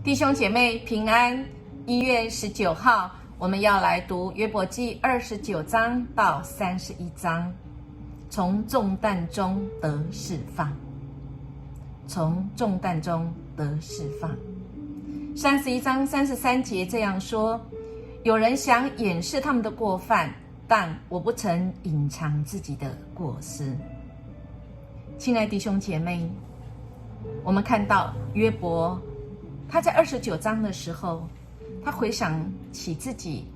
弟兄姐妹平安。1月19号，我们要来读约伯记29章到31章，从重担中得释放。从重担中得释放。31章33节这样说：有人想掩饰他们的过犯，但我不曾隐藏自己的过失。亲爱弟兄姐妹，我们看到约伯，他在29章的时候，他回想起自己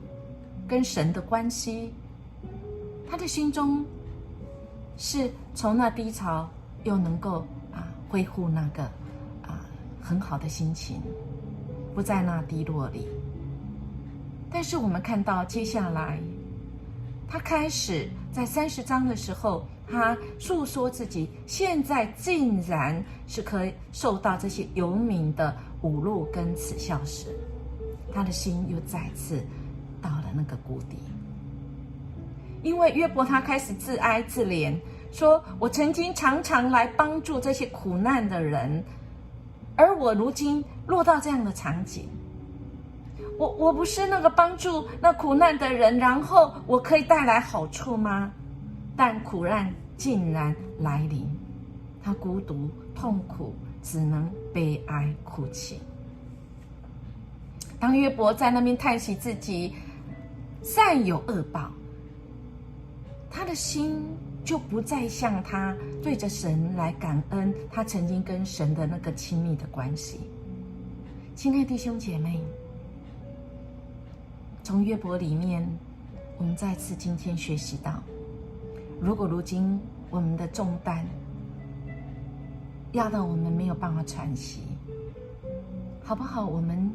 跟神的关系，他的心中是从那低潮又能够恢复那个很好的心情，不在那低落里。但是我们看到接下来，他开始在30章的时候，他诉说自己现在竟然是可以受到这些游民的侮辱跟耻笑时，他的心又再次到了那个谷底。因为约伯他开始自哀自怜，说我曾经常常来帮助这些苦难的人，而我如今落到这样的场景，我不是那个帮助那苦难的人，然后我可以带来好处吗？但苦难竟然来临，他孤独痛苦，只能悲哀哭泣。当约伯在那边叹息自己善有恶报，他的心就不再像他对着神来感恩他曾经跟神的那个亲密的关系。亲爱的弟兄姐妹，从约伯里面，我们再次今天学习到，如果如今我们的重担要让我们没有办法喘息，好不好？我们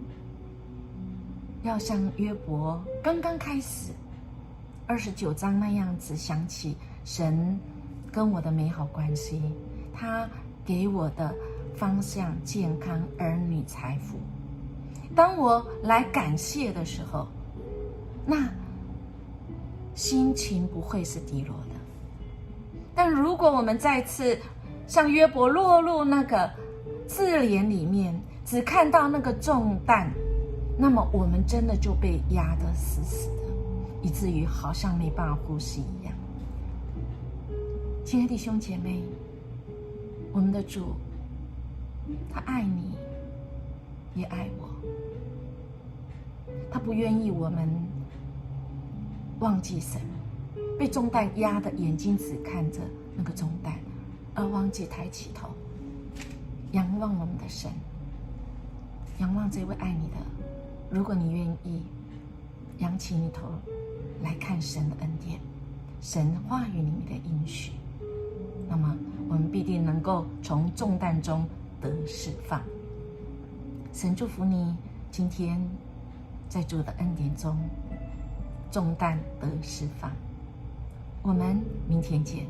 要像约伯刚刚开始29章那样子，想起神跟我的美好关系，他给我的方向、健康、儿女、财富。当我来感谢的时候，那心情不会是低落的。但如果我们再次像约伯落入那个自怜里面，只看到那个重担，那么我们真的就被压得死死的，以至于好像没办法呼吸一样。亲爱的弟兄姐妹，我们的主，他爱你，也爱我。他不愿意我们忘记神，被重担压的眼睛只看着那个重担，而忘记抬起头，仰望我们的神，仰望这位爱你的。如果你愿意仰起你头来看神的恩典，神话语里面的应许，那么我们必定能够从重担中得释放。神祝福你，今天在主的恩典中，重担得释放。我们明天见。